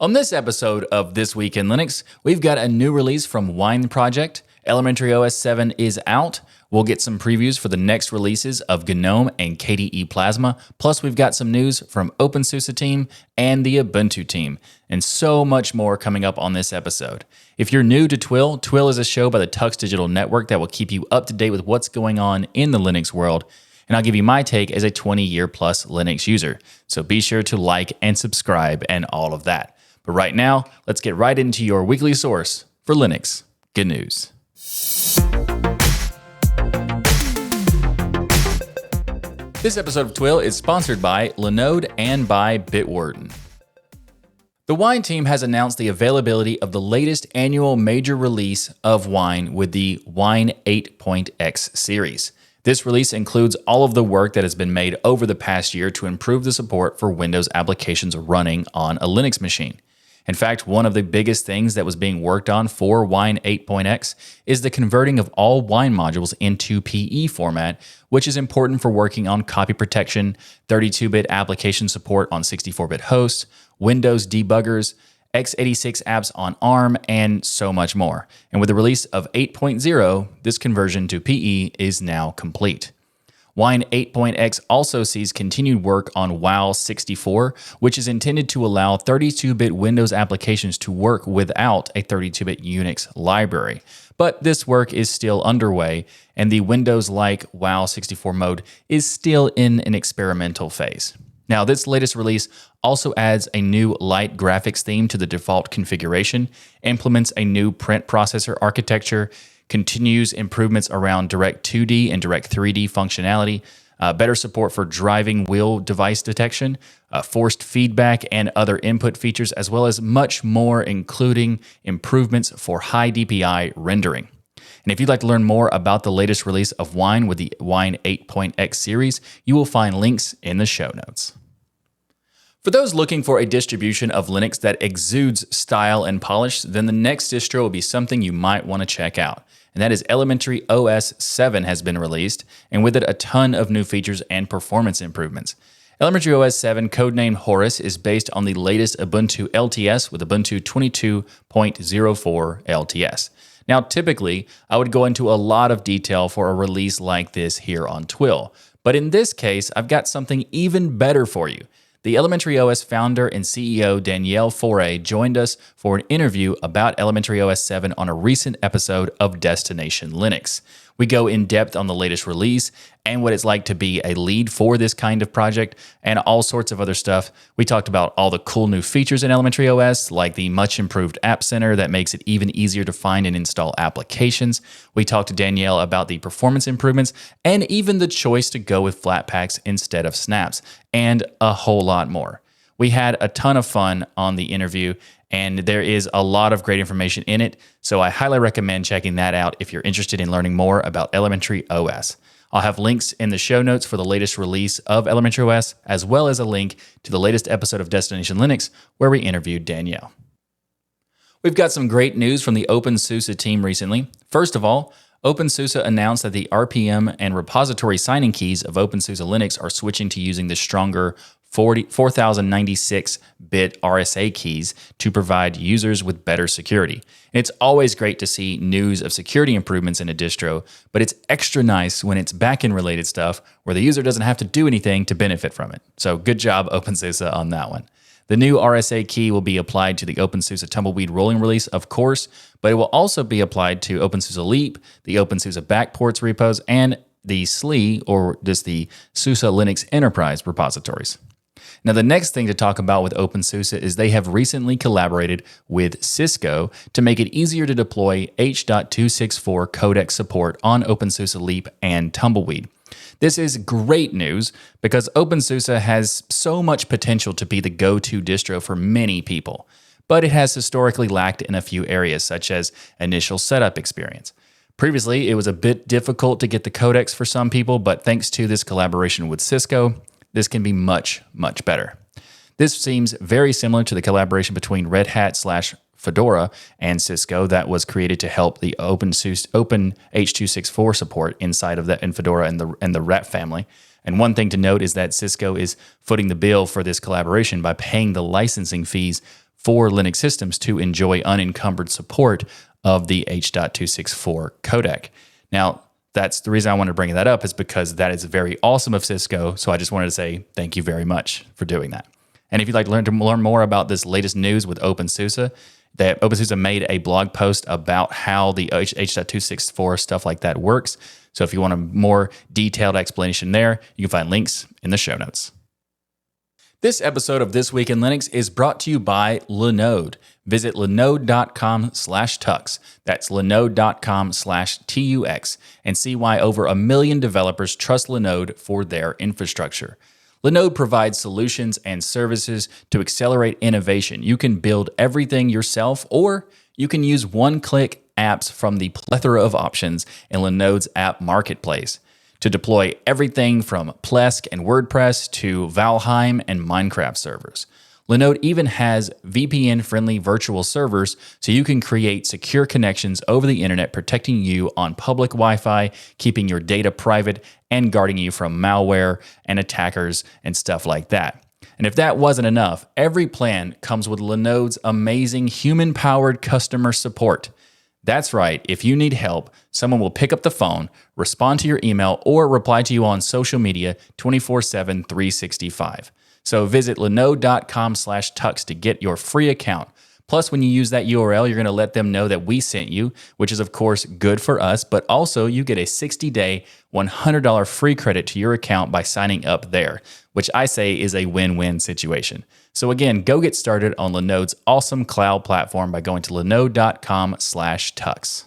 On this episode of This Week in Linux, we've got a new release from Wine Project. Elementary OS 7 is out. We'll get some previews for the next releases of GNOME and KDE Plasma. Plus, we've got some news from openSUSE team and the Ubuntu team, and so much more coming up on this episode. If you're new to TWIL, TWIL is a show by the TuxDigital network that will keep you up to date with what's going on in the Linux world. And I'll give you my take as a 20-year plus Linux user. So be sure to like and subscribe and all of that. But right now, let's get right into your weekly source for Linux GNews. This episode of TWIL is sponsored by Linode and by Bitwarden. The Wine team has announced the availability of the latest annual major release of Wine with the Wine 8.x series. This release includes all of the work that has been made over the past year to improve the support for Windows applications running on a Linux machine. In fact, one of the biggest things that was being worked on for Wine 8.x is the converting of all Wine modules into PE format, which is important for working on copy protection, 32-bit application support on 64-bit hosts, Windows debuggers, x86 apps on ARM, and so much more. And with the release of 8.0, this conversion to PE is now complete. Wine 8.x also sees continued work on WoW 64, which is intended to allow 32-bit Windows applications to work without a 32-bit Unix library. But this work is still underway, and the Windows-like WoW 64 mode is still in an experimental phase. Now, this latest release also adds a new light graphics theme to the default configuration, implements a new print processor architecture, continues improvements around Direct 2D and Direct 3D functionality, better support for driving wheel device detection, forced feedback and other input features, as well as much more, including improvements for high DPI rendering. And if you'd like to learn more about the latest release of Wine with the Wine 8.x series, you will find links in the show notes. For those looking for a distribution of Linux that exudes style and polish, then the next distro will be something you might want to check out. And that is Elementary OS 7 has been released, and with it a ton of new features and performance improvements. Elementary OS 7, codenamed Horus, is based on the latest Ubuntu LTS with Ubuntu 22.04 LTS. Now, typically, I would go into a lot of detail for a release like this here on TWIL, but in this case, I've got something even better for you. The Elementary OS founder and CEO Danielle Foray joined us for an interview about Elementary OS 7 on a recent episode of Destination Linux. We go in depth on the latest release and what it's like to be a lead for this kind of project and all sorts of other stuff. We talked about all the cool new features in Elementary OS, like the much improved App Center that makes it even easier to find and install applications. We talked to Danielle about the performance improvements and even the choice to go with Flatpaks instead of snaps, and a whole lot more. We had a ton of fun on the interview, and there is a lot of great information in it, so I highly recommend checking that out if you're interested in learning more about Elementary OS. I'll have links in the show notes for the latest release of Elementary OS, as well as a link to the latest episode of Destination Linux, where we interviewed Danielle. We've got some great news from the openSUSE team recently. First of all, openSUSE announced that the RPM and repository signing keys of openSUSE Linux are switching to using the stronger 4096-bit RSA keys to provide users with better security. And it's always great to see news of security improvements in a distro, but it's extra nice when it's backend related stuff where the user doesn't have to do anything to benefit from it. So good job, openSUSE, on that one. The new RSA key will be applied to the openSUSE Tumbleweed rolling release, of course, but it will also be applied to openSUSE Leap, the openSUSE backports repos, and the SLE, or just the SUSE Linux Enterprise repositories. Now, the next thing to talk about with openSUSE is they have recently collaborated with Cisco to make it easier to deploy H.264 codec support on openSUSE Leap and Tumbleweed. This is great news because openSUSE has so much potential to be the go-to distro for many people, but it has historically lacked in a few areas, such as initial setup experience. Previously, it was a bit difficult to get the codecs for some people, but thanks to this collaboration with Cisco, this can be much, much better. This seems very similar to the collaboration between Red Hat/Fedora and Cisco that was created to help the Open H.264 support inside of that in Fedora and the RAT family. And one thing to note is that Cisco is footing the bill for this collaboration by paying the licensing fees for Linux systems to enjoy unencumbered support of the H.264 codec. Now, that's the reason I wanted to bring that up, is because that is very awesome of Cisco. So I just wanted to say thank you very much for doing that. And if you'd like to learn more about this latest news with openSUSE, that openSUSE made a blog post about how the H.264 stuff like that works. So if you want a more detailed explanation there, you can find links in the show notes. This episode of This Week in Linux is brought to you by Linode. Visit linode.com/tux. That's linode.com/TUX and see why over 1 million developers trust Linode for their infrastructure. Linode provides solutions and services to accelerate innovation. You can build everything yourself, or you can use one-click apps from the plethora of options in Linode's app marketplace to deploy everything from Plesk and WordPress to Valheim and Minecraft servers. Linode even has VPN-friendly virtual servers, so you can create secure connections over the internet, protecting you on public Wi-Fi, keeping your data private, and guarding you from malware and attackers and stuff like that. And if that wasn't enough, every plan comes with Linode's amazing human-powered customer support. That's right, if you need help, someone will pick up the phone, respond to your email, or reply to you on social media 24/7, 365. So visit linode.com/tux to get your free account. Plus, when you use that URL, you're going to let them know that we sent you, which is, of course, good for us, but also you get a 60-day, $100 free credit to your account by signing up there, which I say is a win-win situation. So again, go get started on Linode's awesome cloud platform by going to linode.com/tux.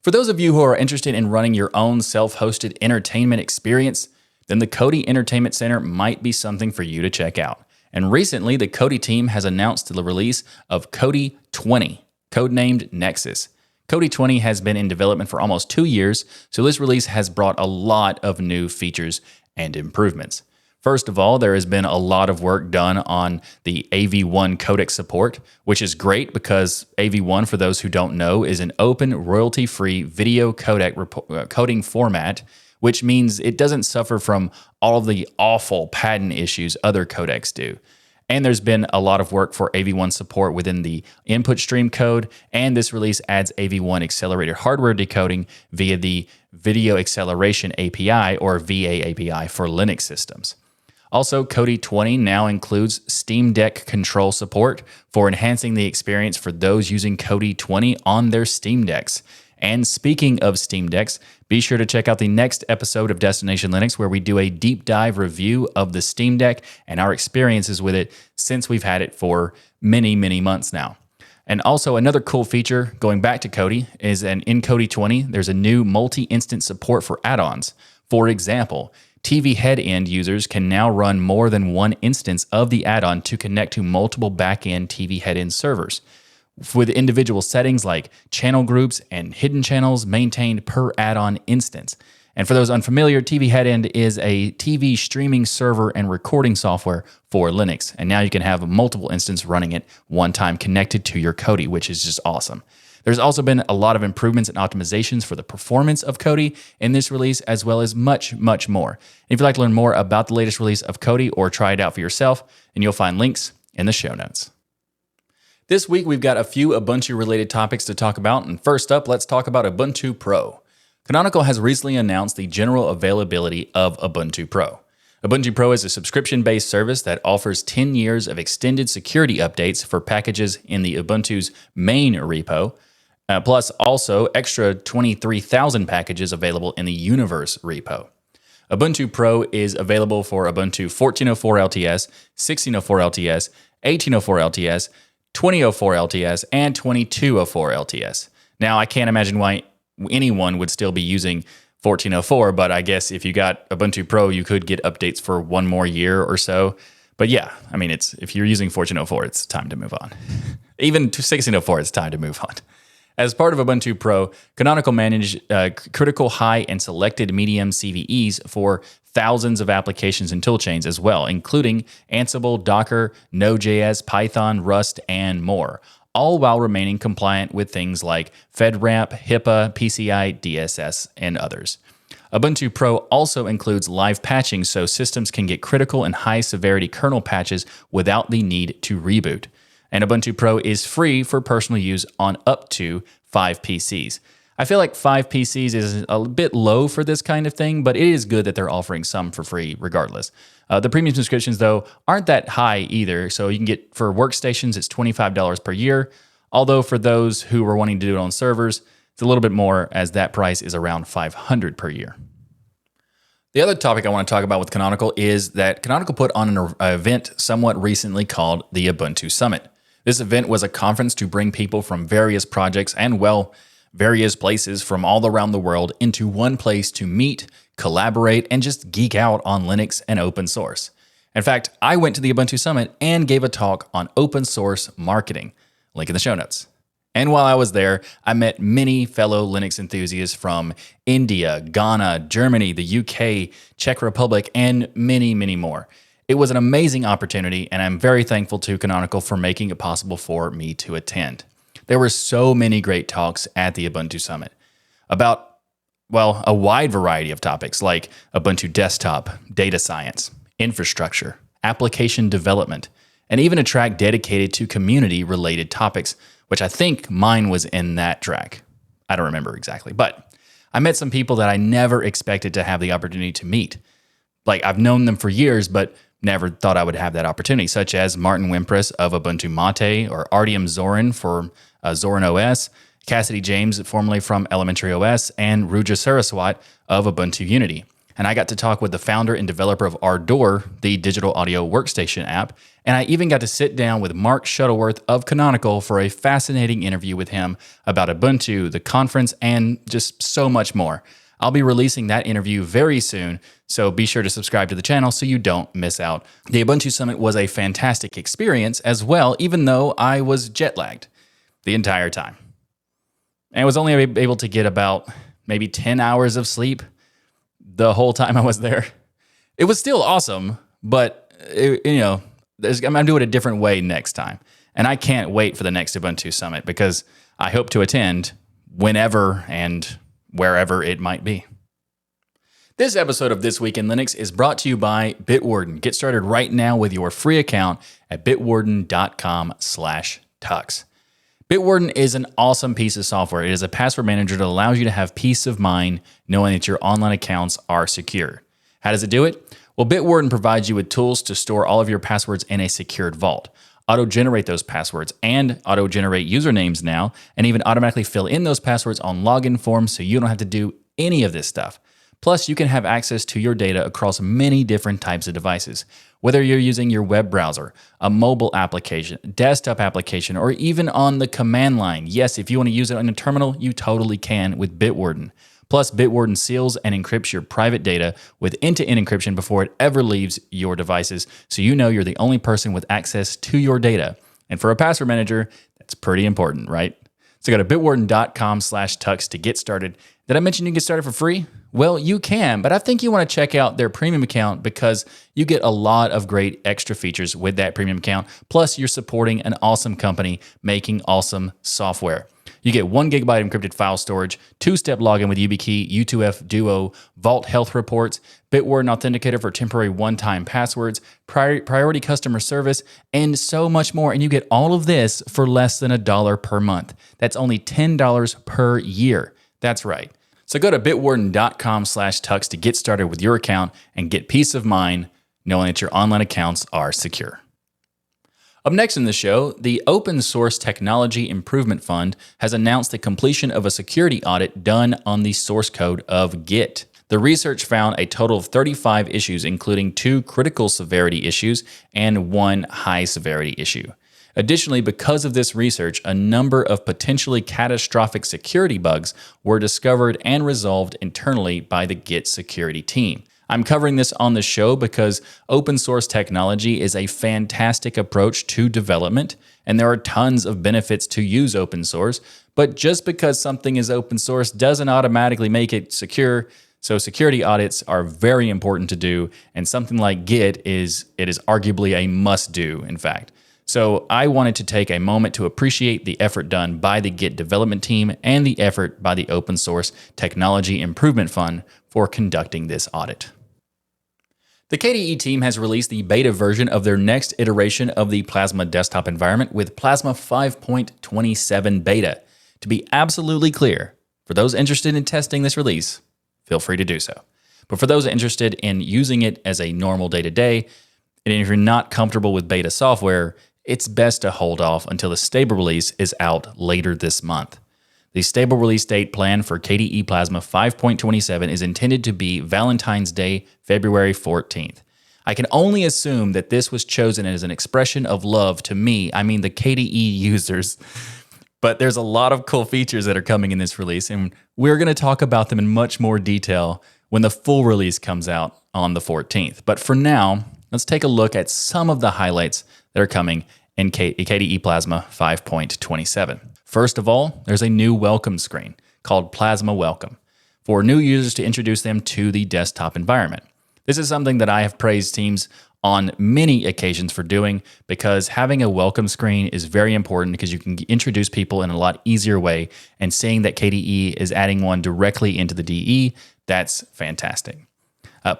For those of you who are interested in running your own self-hosted entertainment experience, then the Kodi Entertainment Center might be something for you to check out. And recently, the Kodi team has announced the release of Kodi 20, codenamed Nexus. Kodi 20 has been in development for almost 2 years, so this release has brought a lot of new features and improvements. First of all, there has been a lot of work done on the AV1 codec support, which is great because AV1, for those who don't know, is an open, royalty-free video codec coding format, which means it doesn't suffer from all of the awful patent issues other codecs do. And there's been a lot of work for AV1 support within the input stream code, and this release adds AV1 accelerated hardware decoding via the Video Acceleration API, or VA API, for Linux systems. Also, Kodi 20 now includes Steam Deck control support for enhancing the experience for those using Kodi 20 on their Steam Decks. And speaking of Steam Decks, be sure to check out the next episode of Destination Linux, where we do a deep dive review of the Steam Deck and our experiences with it since we've had it for many, many months now. And also another cool feature, going back to Kodi, is in Kodi 20, there's a new multi-instance support for add-ons. For example, TV head-end users can now run more than one instance of the add-on to connect to multiple back-end TV head-end servers, with individual settings like channel groups and hidden channels maintained per add-on instance. And for those unfamiliar, TV Headend is a TV streaming server and recording software for Linux. And now you can have multiple instances running at one time connected to your Kodi, which is just awesome. There's also been a lot of improvements and optimizations for the performance of Kodi in this release, as well as much, much more. And if you'd like to learn more about the latest release of Kodi or try it out for yourself, then you'll find links in the show notes. This week, we've got a few Ubuntu-related topics to talk about, and first up, let's talk about Ubuntu Pro. Canonical has recently announced the general availability of Ubuntu Pro. Ubuntu Pro is a subscription-based service that offers 10 years of extended security updates for packages in the Ubuntu's main repo, plus also extra 23,000 packages available in the Universe repo. Ubuntu Pro is available for Ubuntu 14.04 LTS, 16.04 LTS, 18.04 LTS, 20.04 LTS, and 22.04 LTS. Now, I can't imagine why anyone would still be using 14.04, but I guess if you got Ubuntu Pro, you could get updates for one more year or so. But yeah, I mean, if you're using 14.04, it's time to move on. Even to 16.04, it's time to move on. As part of Ubuntu Pro, Canonical managed critical high and selected medium CVEs for thousands of applications and toolchains as well, including Ansible, Docker, Node.js, Python, Rust, and more, all while remaining compliant with things like FedRAMP, HIPAA, PCI, DSS, and others. Ubuntu Pro also includes live patching, so systems can get critical and high-severity kernel patches without the need to reboot. and Ubuntu Pro is free for personal use on up to 5 PCs. I feel like 5 PCs is a bit low for this kind of thing, but it is good that they're offering some for free regardless. The premium subscriptions, though, aren't that high either, so you can get, for workstations, it's $25 per year, although for those who are wanting to do it on servers, it's a little bit more, as that price is around $500 per year. The other topic I want to talk about with Canonical is that Canonical put on an event somewhat recently called the Ubuntu Summit. This event was a conference to bring people from various projects and, well, various places from all around the world into one place to meet, collaborate, and just geek out on Linux and open source. In fact, I went to the Ubuntu Summit and gave a talk on open source marketing. Link in the show notes. And while I was there, I met many fellow Linux enthusiasts from India, Ghana, Germany, the UK, Czech Republic, and many, many more. It was an amazing opportunity, and I'm very thankful to Canonical for making it possible for me to attend. There were so many great talks at the Ubuntu Summit about, well, a wide variety of topics like Ubuntu Desktop, data science, infrastructure, application development, and even a track dedicated to community-related topics, which I think mine was in that track. I don't remember exactly, but I met some people that I never expected to have the opportunity to meet. Like, I've known them for years, but never thought I would have that opportunity, such as Martin Wimpress of Ubuntu Mate, or Artyom Zorin for Zorin OS, Cassidy James, formerly from Elementary OS, and Ruja Saraswat of Ubuntu Unity. And I got to talk with the founder and developer of Ardor, the digital audio workstation app, and I even got to sit down with Mark Shuttleworth of Canonical for a fascinating interview with him about Ubuntu, the conference, and just so much more. I'll be releasing that interview very soon, so be sure to subscribe to the channel so you don't miss out. The Ubuntu Summit was a fantastic experience as well, even though I was jet-lagged the entire time. And I was only able to get about maybe 10 hours of sleep the whole time I was there. It was still awesome, but I'm doing it a different way next time. And I can't wait for the next Ubuntu Summit because I hope to attend whenever and wherever it might be. This episode of This Week in Linux is brought to you by Bitwarden. Get started right now with your free account at bitwarden.com/tux. Bitwarden is an awesome piece of software. It is a password manager that allows you to have peace of mind knowing that your online accounts are secure. How does it do it? Well, Bitwarden provides you with tools to store all of your passwords in a secured vault, auto-generate those passwords, and auto-generate usernames now, and even automatically fill in those passwords on login forms so you don't have to do any of this stuff. Plus, you can have access to your data across many different types of devices. Whether you're using your web browser, a mobile application, desktop application, or even on the command line. Yes, if you want to use it on a terminal, you totally can with Bitwarden. Plus, Bitwarden seals and encrypts your private data with end-to-end encryption before it ever leaves your devices, so you know you're the only person with access to your data. And for a password manager, that's pretty important, right? So go to bitwarden.com/tux to get started. Did I mention you can get started for free? Well, you can, but I think you want to check out their premium account because you get a lot of great extra features with that premium account. Plus, you're supporting an awesome company making awesome software. You get 1 gigabyte encrypted file storage, 2-step login with YubiKey, U2F Duo, Vault Health Reports, Bitwarden Authenticator for temporary one-time passwords, priority customer service, and so much more. And you get all of this for less than $1 per month. That's only $10 per year. That's right. So go to bitwarden.com/tux to get started with your account and get peace of mind knowing that your online accounts are secure. Up next in the show, the Open Source Technology Improvement Fund has announced the completion of a security audit done on the source code of Git. The research found a total of 35 issues, including 2 critical severity issues and 1 high severity issue. Additionally, because of this research, a number of potentially catastrophic security bugs were discovered and resolved internally by the Git security team. I'm covering this on the show because open source technology is a fantastic approach to development, and there are tons of benefits to use open source, but just because something is open source doesn't automatically make it secure. So security audits are very important to do, and something like Git is arguably a must-do, in fact. So I wanted to take a moment to appreciate the effort done by the Git development team and the effort by the Open Source Technology Improvement Fund for conducting this audit. The KDE team has released the beta version of their next iteration of the Plasma desktop environment with Plasma 5.27 beta. To be absolutely clear, for those interested in testing this release, feel free to do so. But for those interested in using it as a normal day-to-day, and if you're not comfortable with beta software, it's best to hold off until the stable release is out later this month. The stable release date planned for KDE Plasma 5.27 is intended to be Valentine's Day, February 14th. I can only assume that this was chosen as an expression of love to me, I mean the KDE users. But there's a lot of cool features that are coming in this release, and we're going to talk about them in much more detail when the full release comes out on the 14th. But for now, let's take a look at some of the highlights that are coming in KDE Plasma 5.27. First of all, there's a new welcome screen called Plasma Welcome for new users to introduce them to the desktop environment. This is something that I have praised teams on many occasions for doing because having a welcome screen is very important because you can introduce people in a lot easier way, and seeing that KDE is adding one directly into the DE, that's fantastic.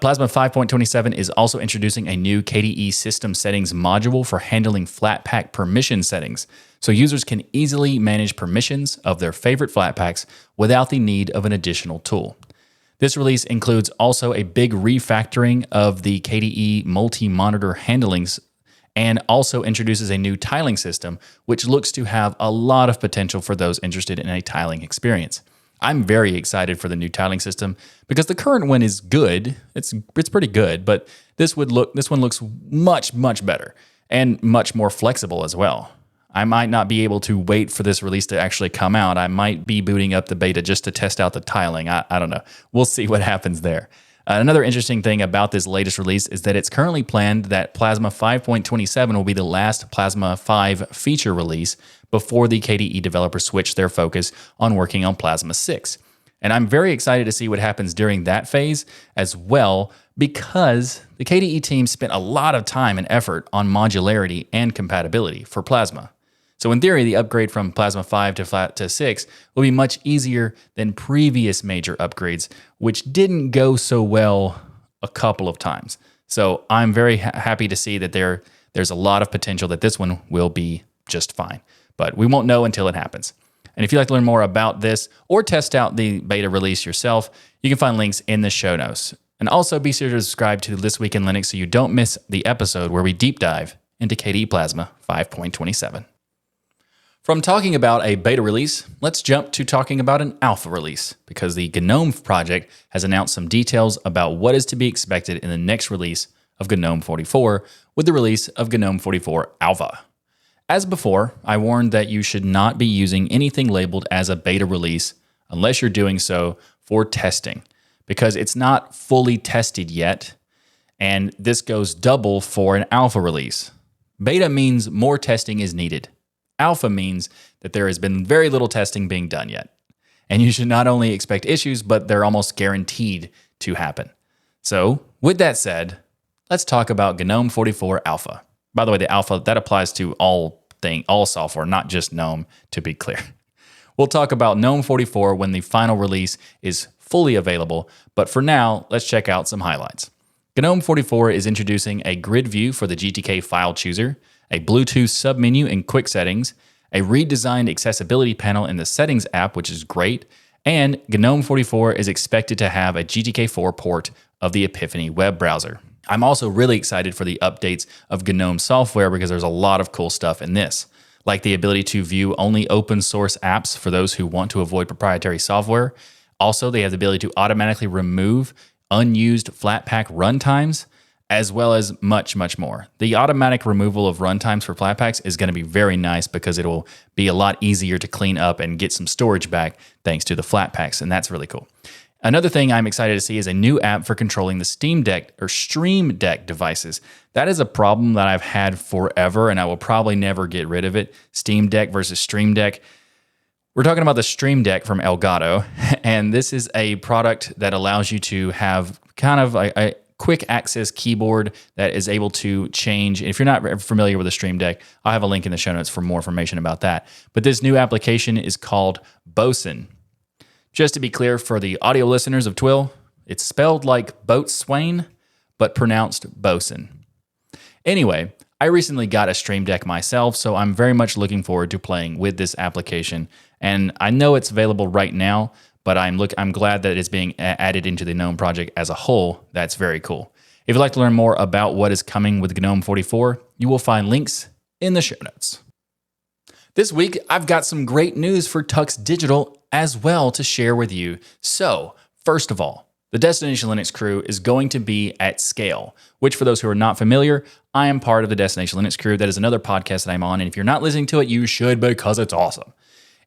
Plasma 5.27 is also introducing a new KDE system settings module for handling Flatpak permission settings, so users can easily manage permissions of their favorite Flatpaks without the need of an additional tool. This release includes also a big refactoring of the KDE multi-monitor handlings and also introduces a new tiling system, which looks to have a lot of potential for those interested in a tiling experience. I'm very excited for the new tiling system because the current one is good. It's pretty good, but this one looks much better and much more flexible as well. I might not be able to wait for this release to actually come out. I might be booting up the beta just to test out the tiling. I don't know. We'll see what happens there. Another interesting thing about this latest release is that it's currently planned that Plasma 5.27 will be the last Plasma 5 feature release before the KDE developers switch their focus on working on Plasma 6. And I'm very excited to see what happens during that phase as well, because the KDE team spent a lot of time and effort on modularity and compatibility for Plasma. So in theory, the upgrade from Plasma 5 to 6 will be much easier than previous major upgrades, which didn't go so well a couple of times. So I'm very happy to see that there's a lot of potential that this one will be just fine. But we won't know until it happens. And if you'd like to learn more about this or test out the beta release yourself, you can find links in the show notes. And also be sure to subscribe to This Week in Linux so you don't miss the episode where we deep dive into KDE Plasma 5.27. From talking about a beta release, let's jump to talking about an alpha release, because the GNOME project has announced some details about what is to be expected in the next release of GNOME 44 with the release of GNOME 44 Alpha. As before, I warned that you should not be using anything labeled as a beta release unless you're doing so for testing, because it's not fully tested yet, and this goes double for an alpha release. Beta means more testing is needed. Alpha means that there has been very little testing being done yet. And you should not only expect issues, but they're almost guaranteed to happen. So, with that said, let's talk about GNOME 44 Alpha. By the way, the alpha, that applies to all software, not just GNOME, to be clear. We'll talk about GNOME 44 when the final release is fully available, but for now, let's check out some highlights. GNOME 44 is introducing a grid view for the GTK file chooser, a Bluetooth submenu in quick settings, a redesigned accessibility panel in the settings app, which is great, and GNOME 44 is expected to have a GTK4 port of the Epiphany web browser. I'm also really excited for the updates of GNOME software because there's a lot of cool stuff in this, like the ability to view only open source apps for those who want to avoid proprietary software. Also, they have the ability to automatically remove unused Flatpak runtimes, as well as much more. The automatic removal of runtimes for Flatpaks is going to be very nice because it will be a lot easier to clean up and get some storage back thanks to the Flatpaks, and that's really cool. Another thing I'm excited to see is a new app for controlling the Steam Deck or Stream Deck devices. That is a problem that I've had forever, and I will probably never get rid of it. Steam Deck versus Stream Deck. We're talking about the Stream Deck from Elgato, and this is a product that allows you to have kind of a quick access keyboard that is able to change. If you're not familiar with the Stream Deck, I'll have a link in the show notes for more information about that. But this new application is called Bosun. Just to be clear for the audio listeners of TWIL, it's spelled like boatswain, but pronounced bosun. Anyway, I recently got a Stream Deck myself, so I'm very much looking forward to playing with this application. And I know it's available right now, but I'm glad that it's being added into the GNOME project as a whole. That's very cool. If you'd like to learn more about what is coming with GNOME 44, you will find links in the show notes. This week, I've got some great news for TuxDigital as well to share with you. So, first of all, the Destination Linux crew is going to be at scale, which for those who are not familiar, I am part of the Destination Linux crew. That is another podcast that I'm on, and if you're not listening to it, you should because it's awesome.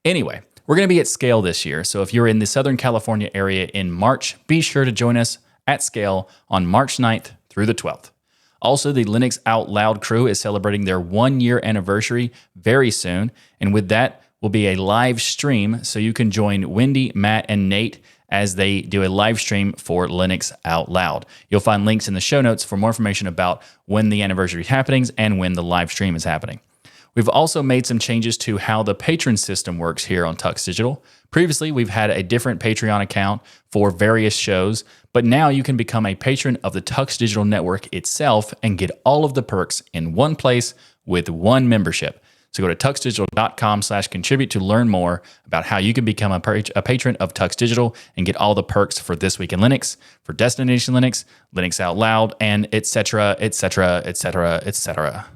Anyway, we're going to be at scale this year, so if you're in the Southern California area in March, be sure to join us at scale on March 9th through the 12th. Also, the Linux Out Loud crew is celebrating their 1-year anniversary very soon, and with that will be a live stream, so you can join Wendy, Matt, and Nate as they do a live stream for Linux Out Loud. You'll find links in the show notes for more information about when the anniversary is happening and when the live stream is happening. We've also made some changes to how the patron system works here on TuxDigital. Previously, we've had a different Patreon account for various shows, but now you can become a patron of the TuxDigital network itself and get all of the perks in one place with one membership. So go to tuxdigital.com/contribute to learn more about how you can become a patron of TuxDigital and get all the perks for This Week in Linux, for Destination Linux, Linux Out Loud, and etc., etc., etc., etc.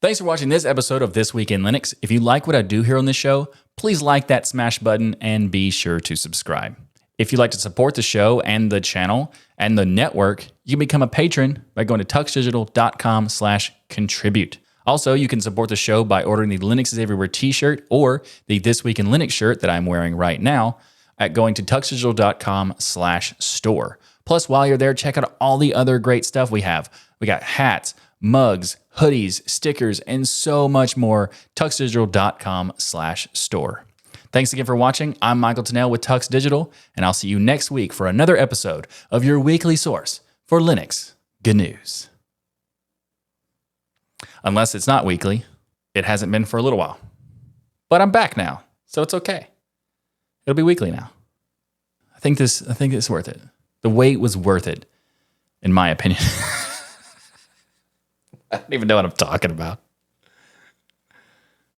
Thanks for watching this episode of This Week in Linux. If you like what I do here on this show, please like that smash button and be sure to subscribe. If you'd like to support the show and the channel and the network, you can become a patron by going to tuxdigital.com/contribute. Also, you can support the show by ordering the Linux is Everywhere t-shirt or the This Week in Linux shirt that I'm wearing right now at going to tuxdigital.com/store. Plus, while you're there, check out all the other great stuff we have. We got hats, mugs, hoodies, stickers, and so much more. tuxdigital.com/store. Thanks again for watching. I'm Michael Tennell with TuxDigital, and I'll see you next week for another episode of your weekly source for Linux GNews. Unless it's not weekly. It hasn't been for a little while. But I'm back now, so it's okay. It'll be weekly now. I think it's worth it. The wait was worth it, in my opinion. I don't even know what I'm talking about.